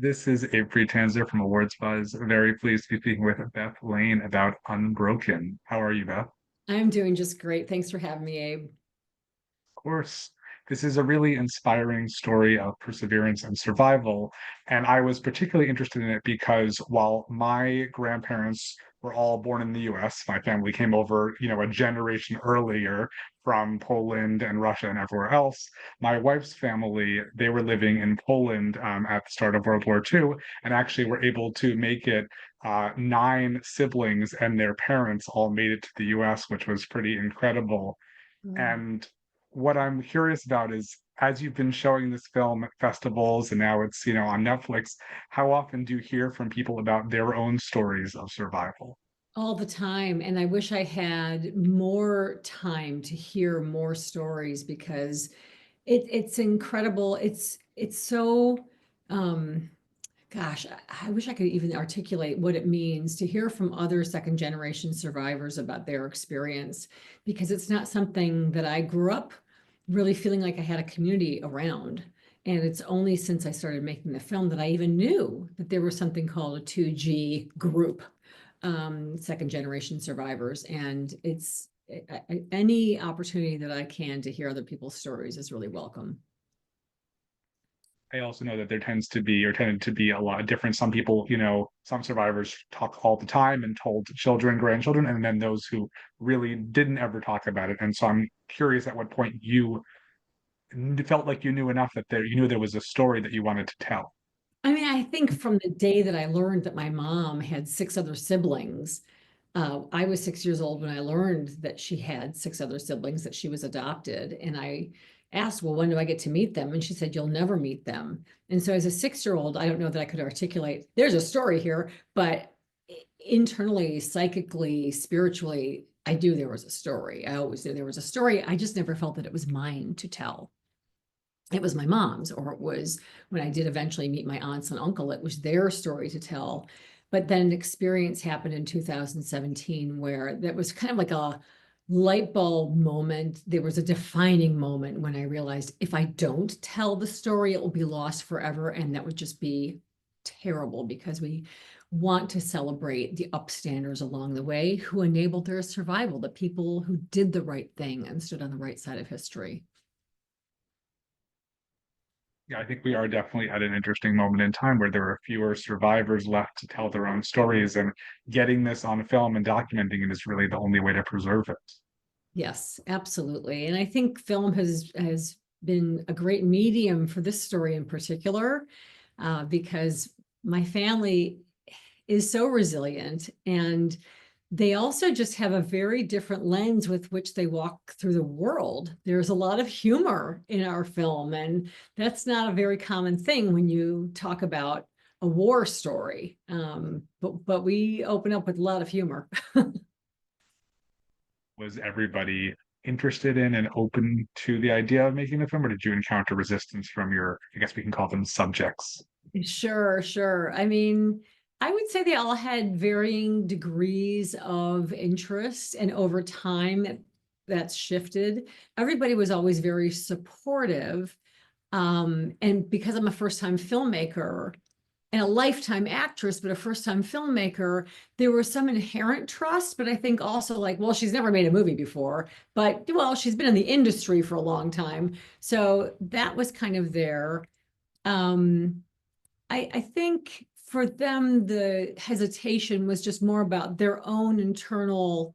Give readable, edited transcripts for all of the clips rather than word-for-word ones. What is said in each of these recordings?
This is Abe Friedtanzer from Awards Buzz. Very pleased to be speaking with Beth Lane about UnBroken. How are you, Beth? I'm doing just great. Thanks for having me, Abe. Of course, this is a really inspiring story of perseverance and survival. And I was particularly interested in it because while my grandparents were all born in the US, my family came over, a generation earlier from Poland and Russia and everywhere else. My wife's family, they were living in Poland at the start of World War II and actually were able to make it. Nine siblings and their parents all made it to the US, which was pretty incredible. Mm. And what I'm curious about is, as you've been showing this film at festivals and now it's, on Netflix, how often do you hear from people about their own stories of survival? All the time. And I wish I had more time to hear more stories because it's incredible. It's so gosh, I wish I could even articulate what it means to hear from other second generation survivors about their experience because it's not something that I grew up really feeling like I had a community around. And it's only since I started making the film that I even knew that there was something called a 2G group, second generation survivors. And any opportunity that I can to hear other people's stories is really welcome. I also know that there tended to be a lot of different. Some people, some survivors talk all the time and told children, grandchildren, and then those who really didn't ever talk about it. And so I'm curious at what point you felt like you knew enough that you knew there was a story that you wanted to tell. I mean, I think from the day that I learned that my mom had six other siblings, I was 6 years old when I learned that she had six other siblings, that she was adopted. And I asked, well, when do I get to meet them? And she said, you'll never meet them. And so as a 6 year old, I don't know that I could articulate, there's a story here, but internally, psychically, spiritually, I knew there was a story. I always knew there was a story. I just never felt that it was mine to tell. It was my mom's, or it was when I did eventually meet my aunts and uncle, it was their story to tell. But then an experience happened in 2017 where that was kind of like a light bulb moment. There was a defining moment when I realized if I don't tell the story, it will be lost forever. And that would just be terrible because we want to celebrate the upstanders along the way who enabled their survival, the people who did the right thing and stood on the right side of history. Yeah, I think we are definitely at an interesting moment in time where there are fewer survivors left to tell their own stories, and getting this on film and documenting it is really the only way to preserve it. Yes, absolutely. And I think film has been a great medium for this story in particular, because my family is so resilient and they also just have a very different lens with which they walk through the world. There's a lot of humor in our film, and that's not a very common thing when you talk about a war story. But we open up with a lot of humor. Was everybody interested in and open to the idea of making the film, or did you encounter resistance from your, I guess we can call them subjects? Sure, sure. I mean, I would say they all had varying degrees of interest, and over time that's shifted. Everybody was always very supportive. And because I'm a first-time filmmaker and a lifetime actress, but a first-time filmmaker, there was some inherent trust, but I think also like, well, she's never made a movie before, but well, she's been in the industry for a long time. So that was kind of there. Um, I think for them, the hesitation was just more about their own internal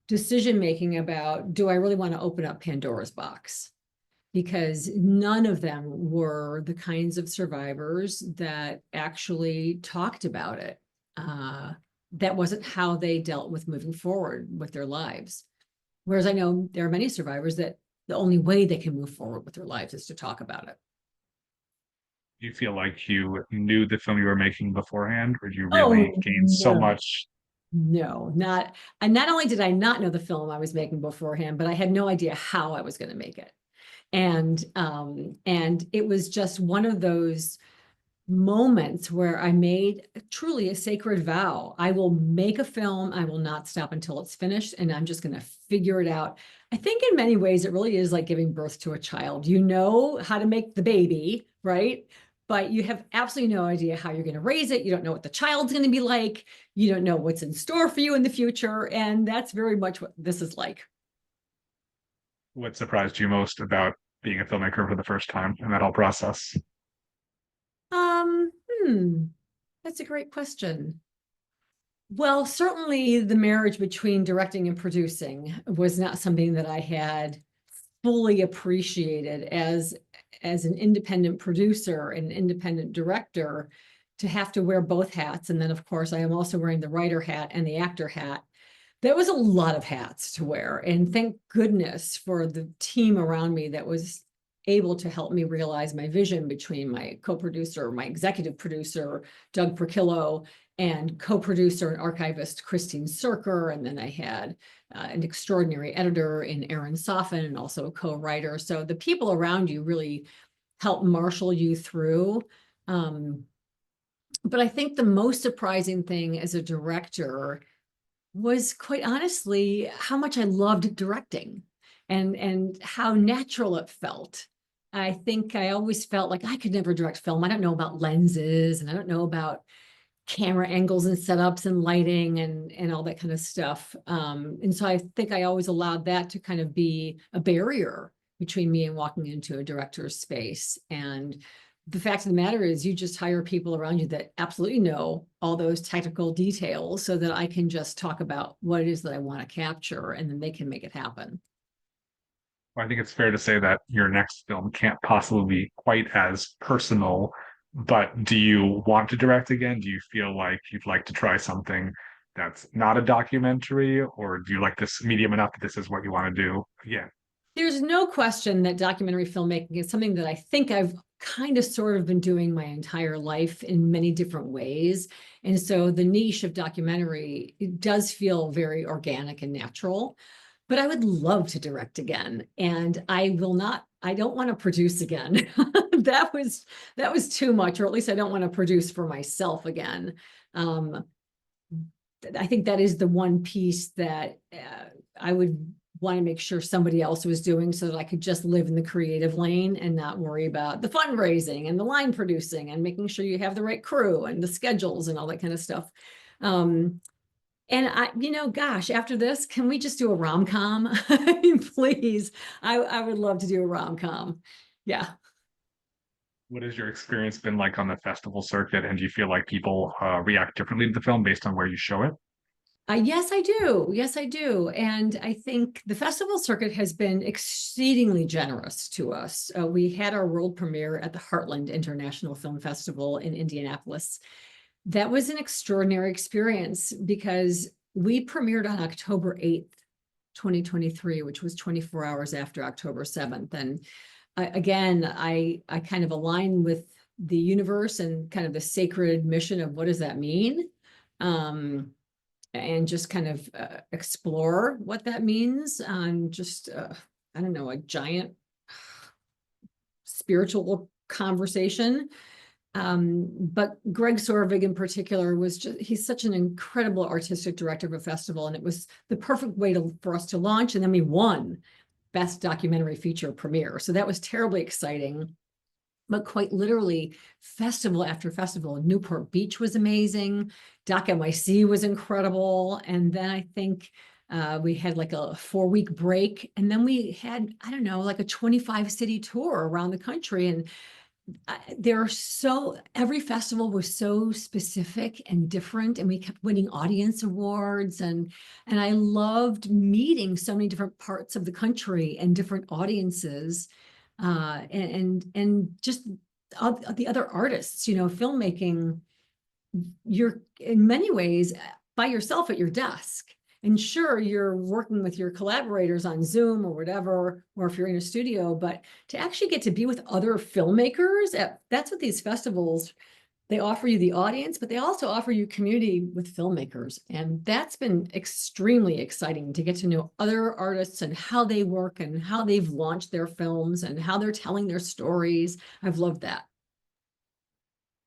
decision making about, do I really want to open up Pandora's box? Because none of them were the kinds of survivors that actually talked about it. That wasn't how they dealt with moving forward with their lives. Whereas I know there are many survivors that the only way they can move forward with their lives is to talk about it. Do you feel like you knew the film you were making beforehand, or did you really Oh, gain so no. much? No, not, and not only did I not know the film I was making beforehand, but I had no idea how I was going to make it. And it was just one of those moments where I made truly a sacred vow. I will make a film. I will not stop until it's finished, and I'm just going to figure it out. I think in many ways it really is like giving birth to a child. You know how to make the baby, right? but you have absolutely no idea how you're going to raise it. You don't know what the child's going to be like. You don't know what's in store for you in the future. And that's very much what this is like. What surprised you most about being a filmmaker for the first time in that whole process? Um, hmm, that's a great question. Well, certainly the marriage between directing and producing was not something that I had fully appreciated as an independent producer and independent director, to have to wear both hats. And then, of course, I am also wearing the writer hat and the actor hat. That was a lot of hats to wear. And thank goodness for the team around me that was able to help me realize my vision, between my co-producer, my executive producer, Doug Perkillo, and co-producer and archivist Christine Serker. And then I had an extraordinary editor in Aaron Soffin, and also a co-writer. So the people around you really help marshal you through. But I think the most surprising thing as a director was, quite honestly, how much I loved directing, and how natural it felt. I think I always felt like I could never direct film. I don't know about lenses, and I don't know about camera angles and setups and lighting and all that kind of stuff. And so I think I always allowed that to kind of be a barrier between me and walking into a director's space. And the fact of the matter is, you just hire people around you that absolutely know all those technical details, so that I can just talk about what it is that I want to capture, and then they can make it happen. I think it's fair to say that your next film can't possibly be quite as personal, but do you want to direct again? Do you feel like you'd like to try something that's not a documentary, or do you like this medium enough that this is what you want to do? Yeah. There's no question that documentary filmmaking is something that I think I've kind of sort of been doing my entire life in many different ways. And so the niche of documentary, it does feel very organic and natural. But I would love to direct again. And I will not, I don't want to produce again. That was too much, or at least I don't want to produce for myself again. Um, I think that is the one piece that I would want to make sure somebody else was doing, so that I could just live in the creative lane and not worry about the fundraising and the line producing and making sure you have the right crew and the schedules and all that kind of stuff. And I, gosh, after this, can we just do a rom-com? I mean, please. I would love to do a rom-com. Yeah. What has your experience been like on the festival circuit, and do you feel like people react differently to the film based on where you show it? Yes, I do. Yes, I do. And I think the festival circuit has been exceedingly generous to us. We had our world premiere at the Heartland International Film Festival in Indianapolis. That was an extraordinary experience, because we premiered on October 8th, 2023, which was 24 hours after October 7th. And I kind of align with the universe and kind of the sacred mission of what does that mean? And just kind of explore what that means on just, I don't know, a giant spiritual conversation. But Greg Sorvig in particular was just, he's such an incredible artistic director of a festival, and it was the perfect way for us to launch. And then we won Best Documentary Feature Premiere. So that was terribly exciting. But quite literally, festival after festival. Newport Beach was amazing. Doc NYC was incredible. And then I think we had like a 4-week break. And then we had, I don't know, like a 25 city tour around the country. And every festival was so specific and different, and we kept winning audience awards, and I loved meeting so many different parts of the country and different audiences, and just the other artists. Filmmaking, you're in many ways by yourself at your desk. And sure, you're working with your collaborators on Zoom or whatever, or if you're in a studio, but to actually get to be with other filmmakers, that's what these festivals, they offer you the audience, but they also offer you community with filmmakers. And that's been extremely exciting, to get to know other artists and how they work and how they've launched their films and how they're telling their stories. I've loved that.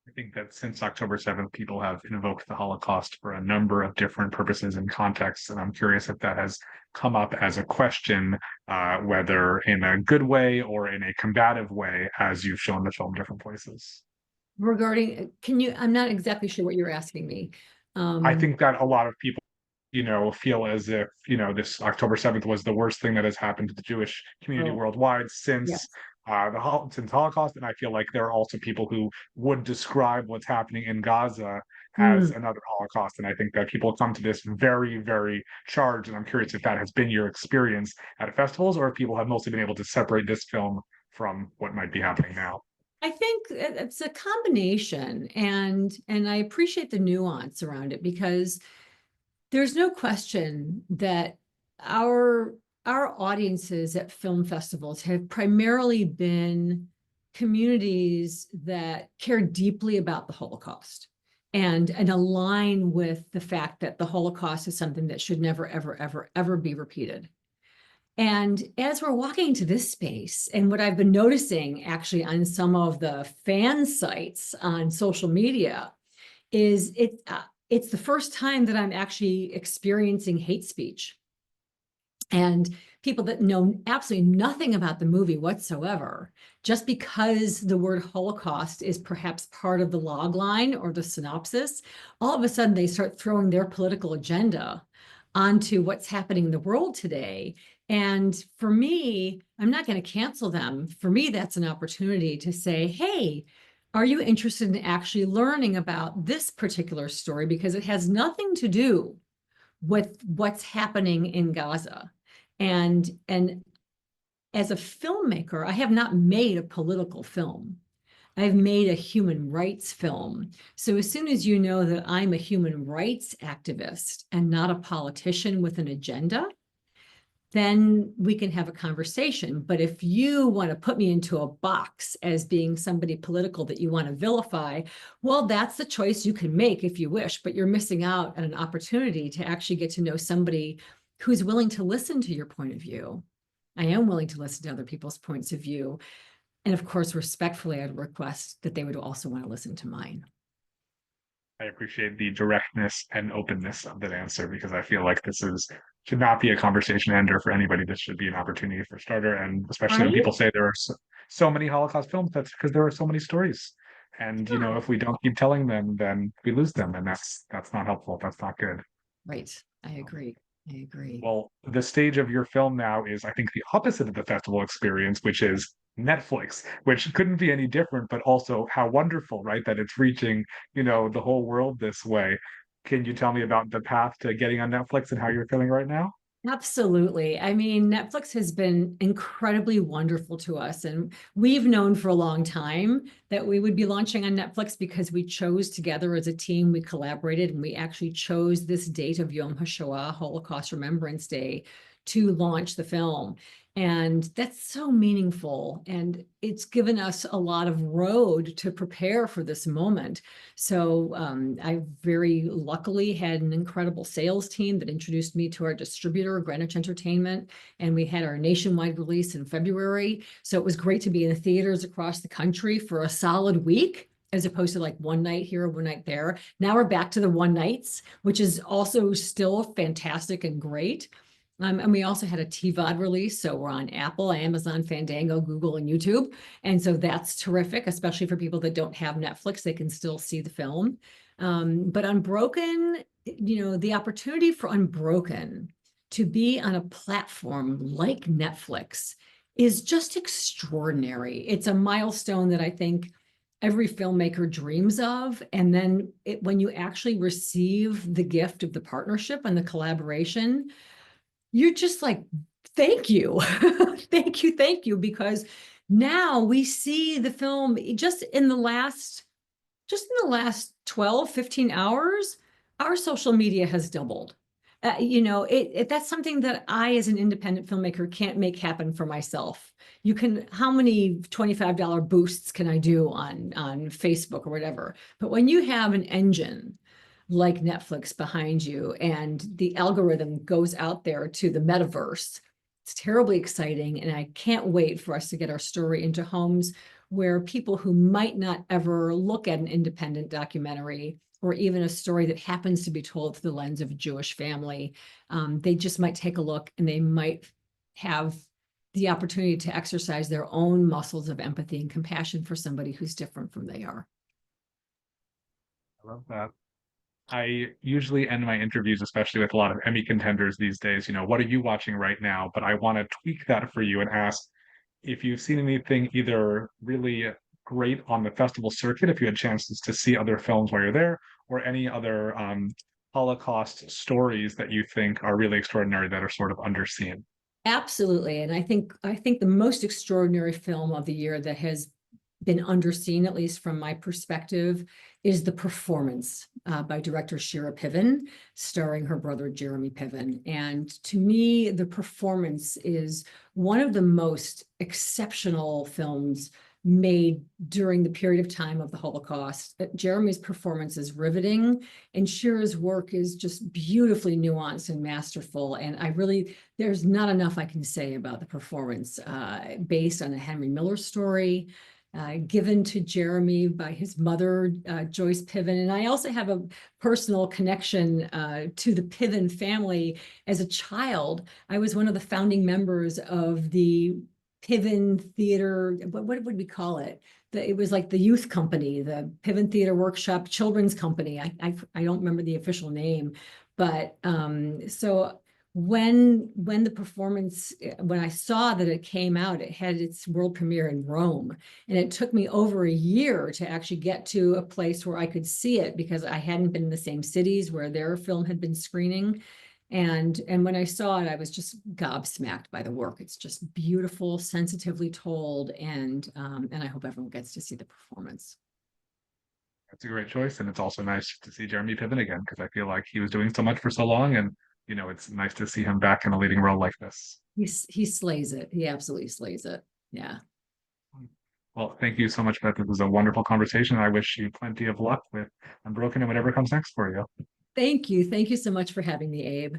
I think that since October 7th, people have invoked the Holocaust for a number of different purposes and contexts. And I'm curious if that has come up as a question, whether in a good way or in a combative way, as you've shown the film different places. Regarding, I'm not exactly sure what you're asking me. I Um, think that a lot of people, feel as if, this October 7th was the worst thing that has happened to the Jewish community oh, worldwide since yes. since Holocaust. And I feel like there are also people who would describe what's happening in Gaza as Mm. another Holocaust. And I think that people come to this very, very charged. And I'm curious if that has been your experience at festivals, or if people have mostly been able to separate this film from what might be happening now. I think it's a combination, and I appreciate the nuance around it, because there's no question that our our audiences at film festivals have primarily been communities that care deeply about the Holocaust and align with the fact that the Holocaust is something that should never, ever, ever, ever be repeated. And as we're walking into this space, and what I've been noticing actually on some of the fan sites on social media is it's the first time that I'm actually experiencing hate speech, and people that know absolutely nothing about the movie whatsoever, just because the word Holocaust is perhaps part of the log line or the synopsis, all of a sudden they start throwing their political agenda onto what's happening in the world today. And for me, I'm not going to cancel them. For me, that's an opportunity to say, hey, are you interested in actually learning about this particular story? Because it has nothing to do with what's happening in Gaza. And as a filmmaker, I have not made a political film. I've made a human rights film. So as soon as you know that I'm a human rights activist and not a politician with an agenda, then we can have a conversation. But if you want to put me into a box as being somebody political that you want to vilify, well, that's the choice you can make if you wish, but you're missing out on an opportunity to actually get to know somebody who's willing to listen to your point of view. I am willing to listen to other people's points of view. And of course, respectfully, I'd request that they would also want to listen to mine. I appreciate the directness and openness of that answer, because I feel like this is should not be a conversation ender for anybody. This should be an opportunity for starter, and especially when Right? people say there are so many Holocaust films, that's because there are so many stories. And Yeah. if we don't keep telling them, then we lose them, and that's not helpful. That's not good. Right. I Um, agree. I agree. Well, the stage of your film now is, I think, the opposite of the festival experience, which is Netflix, which couldn't be any different, but also how wonderful, right? That it's reaching, the whole world this way. Can you tell me about the path to getting on Netflix and how you're feeling right now? Absolutely. I mean, Netflix has been incredibly wonderful to us. And we've known for a long time that we would be launching on Netflix because we chose together as a team, we collaborated, and we actually chose this date of Yom HaShoah, Holocaust Remembrance Day, to launch the film. And that's so meaningful. And it's given us a lot of road to prepare for this moment. So I very luckily had an incredible sales team that introduced me to our distributor, Greenwich Entertainment, and we had our nationwide release in February. So it was great to be in the theaters across the country for a solid week, as opposed to like one night here, one night there. Now we're back to the one nights, which is also still fantastic and great. And we also had a TVOD release. So we're on Apple, Amazon, Fandango, Google, and YouTube. And so that's terrific, especially for people that don't have Netflix, they can still see the film. But Unbroken, the opportunity for Unbroken to be on a platform like Netflix is just extraordinary. It's a milestone that I think every filmmaker dreams of. And then when you actually receive the gift of the partnership and the collaboration, you're just like, thank you. Thank you, because now we see the film just in the last 12, 15 hours, our social media has doubled. That's something that I, as an independent filmmaker, can't make happen for myself. How many $25 boosts can I do on Facebook or whatever? But when you have an engine like Netflix behind you and the algorithm goes out there to the metaverse, it's terribly exciting. And I can't wait for us to get our story into homes where people who might not ever look at an independent documentary or even a story that happens to be told through the lens of a Jewish family, they just might take a look and they might have the opportunity to exercise their own muscles of empathy and compassion for somebody who's different from they are. love that. I usually end my interviews, especially with a lot of Emmy contenders these days, what are you watching right now? But I want to tweak that for you and ask if you've seen anything either really great on the festival circuit, if you had chances to see other films while you're there, or any other Holocaust stories that you think are really extraordinary that are sort of underseen. Absolutely. And I think the most extraordinary film of the year that has been underseen, at least from my perspective, is The Performance by director Shira Piven, starring her brother Jeremy Piven. And to me, The Performance is one of the most exceptional films made during the period of time of the Holocaust. Jeremy's performance is riveting, and Shira's work is just beautifully nuanced and masterful. And there's not enough I can say about The Performance, based on a Henry Miller story, given to Jeremy by his mother, Joyce Piven. And I also have a personal connection to the Piven family. As a child, I was one of the founding members of the Piven Theater. What would we call it? It was like the youth company, the Piven Theater Workshop Children's Company. I don't remember the official name, but so when the performance, when I saw that it came out, it had its world premiere in Rome, and it took me over a year to actually get to a place where I could see it, because I hadn't been in the same cities where their film had been screening. And when I saw it, I was just gobsmacked by the work. It's just beautiful, sensitively told, and I hope everyone gets to see The Performance. That's a great choice. And it's also nice to see Jeremy Piven again because I feel like he was doing so much for so long. And, it's nice to see him back in a leading role like this. He slays it. He absolutely slays it. Yeah. Well, thank you so much, Beth. This was a wonderful conversation. I wish you plenty of luck with UnBroken and whatever comes next for you. Thank you. Thank you so much for having me, Abe.